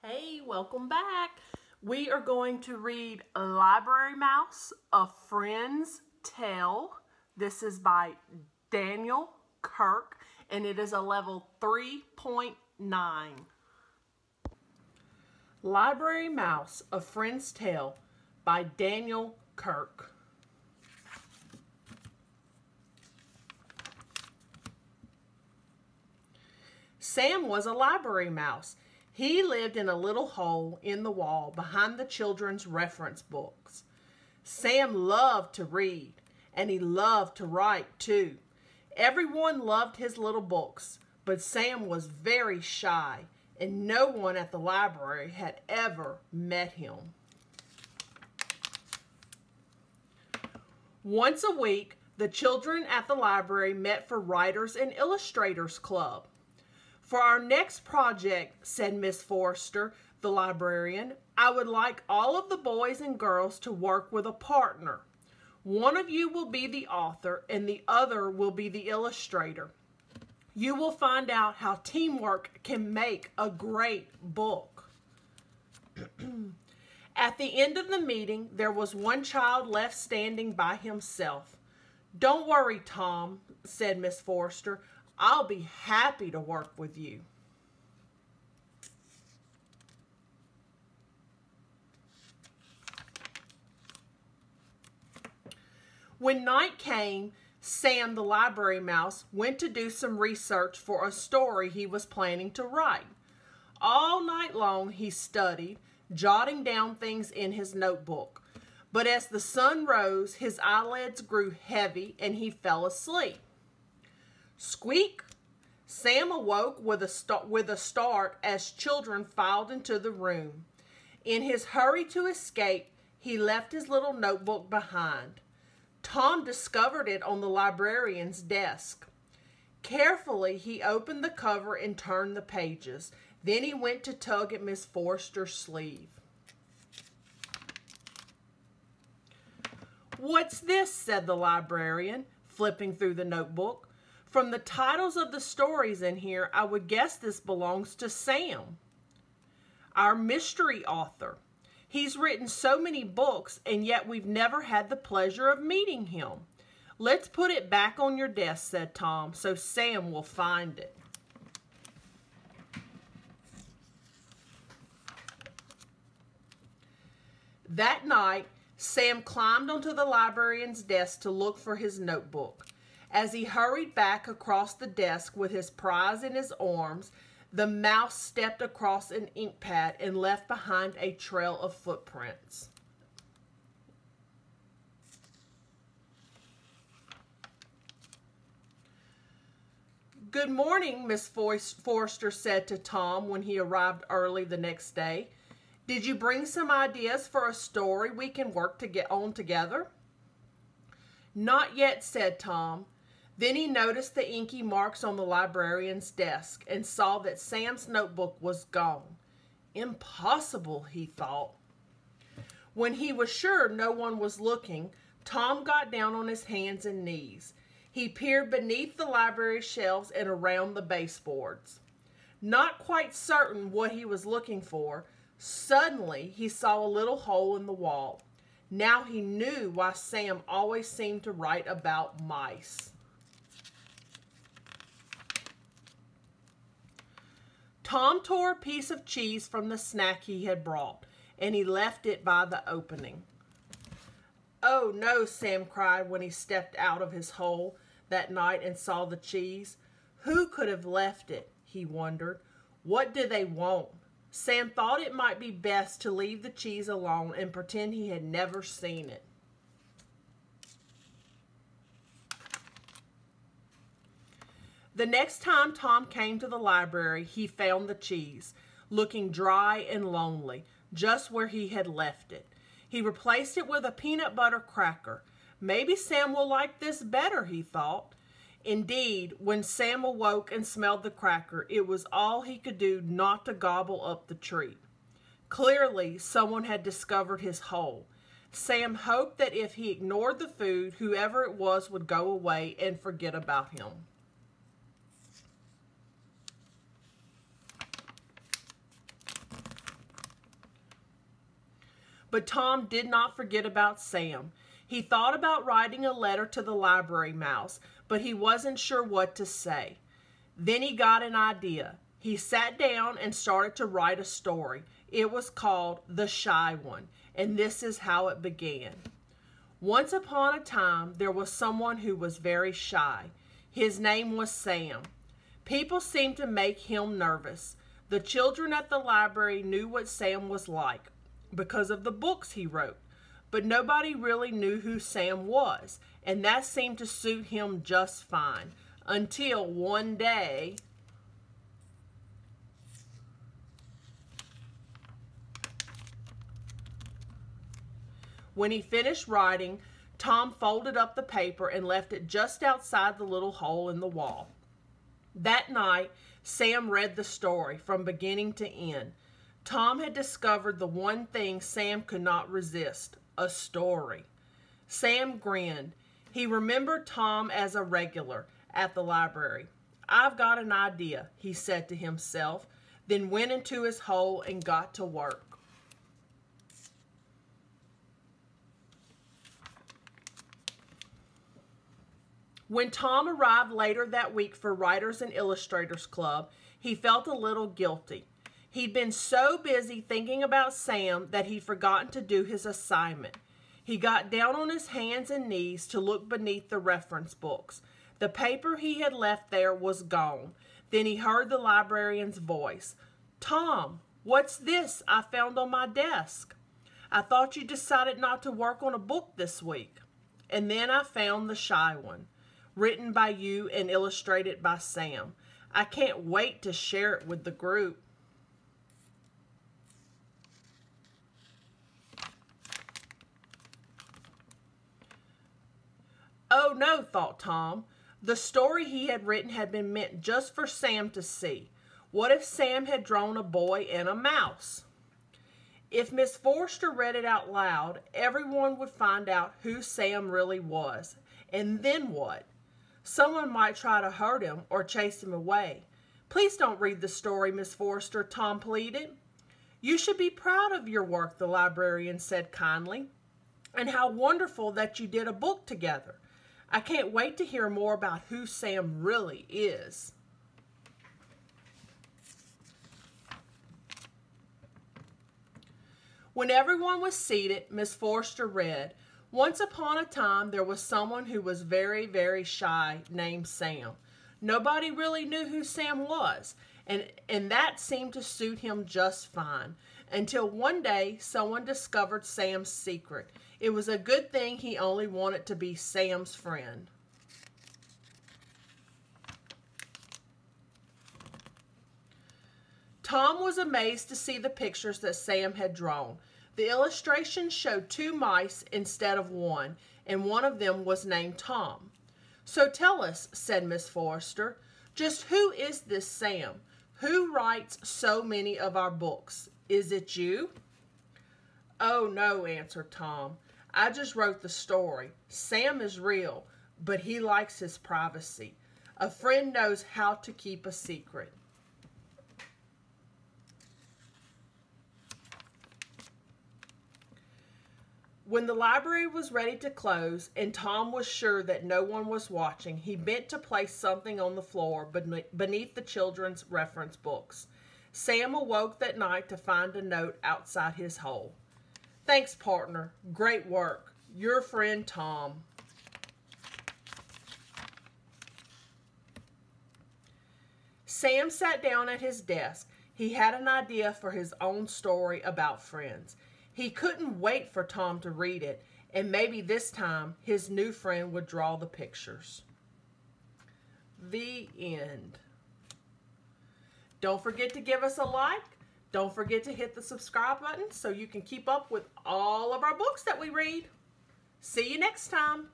Hey, welcome back. We are going to read Library Mouse, A Friend's Tale. This is by Daniel Kirk, and it is a level 3.9. Library Mouse, A Friend's Tale by Daniel Kirk. Sam was a library mouse. He lived in a little hole in the wall behind the children's reference books. Sam loved to read, and he loved to write too. Everyone loved his little books, but Sam was very shy, and no one at the library had ever met him. Once a week, the children at the library met for Writers and Illustrators Club. For our next project, said Miss Forrester, the librarian, I would like all of the boys and girls to work with a partner. One of you will be the author and the other will be the illustrator. You will find out how teamwork can make a great book. At the end of the meeting, there was one child left standing by himself. Don't worry, Tom, said Miss Forrester. I'll be happy to work with you. When night came, Sam, the library mouse, went to do some research for a story he was planning to write. All night long he studied, jotting down things in his notebook. But as the sun rose, his eyelids grew heavy and he fell asleep. Squeak! Sam awoke with a start as children filed into the room. In his hurry to escape, he left his little notebook behind. Tom discovered it on the librarian's desk. Carefully, he opened the cover and turned the pages. Then he went to tug at Miss Forrester's sleeve. "What's this?" said the librarian, flipping through the notebook. "From the titles of the stories in here, I would guess this belongs to Sam, our mystery author. He's written so many books, and yet we've never had the pleasure of meeting him. Let's put it back on your desk," said Tom, "so Sam will find it." That night, Sam climbed onto the librarian's desk to look for his notebook. As he hurried back across the desk with his prize in his arms, the mouse stepped across an ink pad and left behind a trail of footprints. "Good morning," Miss Forrester said to Tom when he arrived early the next day. "Did you bring some ideas for a story we can work to get on together?" "Not yet," said Tom. Then he noticed the inky marks on the librarian's desk and saw that Sam's notebook was gone. Impossible, he thought. When he was sure no one was looking, Tom got down on his hands and knees. He peered beneath the library shelves and around the baseboards. Not quite certain what he was looking for, suddenly he saw a little hole in the wall. Now he knew why Sam always seemed to write about mice. Tom tore a piece of cheese from the snack he had brought, and he left it by the opening. "Oh no," Sam cried when he stepped out of his hole that night and saw the cheese. Who could have left it, he wondered. What did they want? Sam thought it might be best to leave the cheese alone and pretend he had never seen it. The next time Tom came to the library, he found the cheese, looking dry and lonely, just where he had left it. He replaced it with a peanut butter cracker. Maybe Sam will like this better, he thought. Indeed, when Sam awoke and smelled the cracker, it was all he could do not to gobble up the treat. Clearly, someone had discovered his hole. Sam hoped that if he ignored the food, whoever it was would go away and forget about him. But Tom did not forget about Sam. He thought about writing a letter to the library mouse, but he wasn't sure what to say. Then he got an idea. He sat down and started to write a story. It was called The Shy One, and this is how it began. Once upon a time, there was someone who was very shy. His name was Sam. People seemed to make him nervous. The children at the library knew what Sam was like because of the books he wrote, but nobody really knew who Sam was, and that seemed to suit him just fine, until one day, when he finished writing, Tom folded up the paper and left it just outside the little hole in the wall. That night, Sam read the story from beginning to end. Tom had discovered the one thing Sam could not resist, a story. Sam grinned. He remembered Tom as a regular at the library. "I've got an idea," he said to himself, then went into his hole and got to work. When Tom arrived later that week for Writers and Illustrators Club, he felt a little guilty. He'd been so busy thinking about Sam that he'd forgotten to do his assignment. He got down on his hands and knees to look beneath the reference books. The paper he had left there was gone. Then he heard the librarian's voice. "Tom, what's this I found on my desk? I thought you decided not to work on a book this week." And then I found The Shy One, written by you and illustrated by Sam. I can't wait to share it with the group. Oh no, thought Tom. The story he had written had been meant just for Sam to see. What if Sam had drawn a boy and a mouse? If Miss Forster read it out loud, everyone would find out who Sam really was. And then what? Someone might try to hurt him or chase him away. "Please don't read the story, Miss Forster," Tom pleaded. "You should be proud of your work," the librarian said kindly. "And how wonderful that you did a book together. I can't wait to hear more about who Sam really is." When everyone was seated, Miss Forster read, "Once upon a time there was someone who was very, very shy named Sam. Nobody really knew who Sam was, and that seemed to suit him just fine, until one day someone discovered Sam's secret. It was a good thing he only wanted to be Sam's friend." Tom was amazed to see the pictures that Sam had drawn. The illustrations showed 2 mice instead of 1, and one of them was named Tom. "So tell us," said Miss Forster, "just who is this Sam? Who writes so many of our books? Is it you?" "Oh no," answered Tom. "I just wrote the story. Sam is real, but he likes his privacy. A friend knows how to keep a secret." When the library was ready to close and Tom was sure that no one was watching, he bent to place something on the floor beneath the children's reference books. Sam awoke that night to find a note outside his hole. "Thanks, partner. Great work. Your friend, Tom." Sam sat down at his desk. He had an idea for his own story about friends. He couldn't wait for Tom to read it, and maybe this time his new friend would draw the pictures. The end. Don't forget to give us a like. Don't forget to hit the subscribe button so you can keep up with all of our books that we read. See you next time.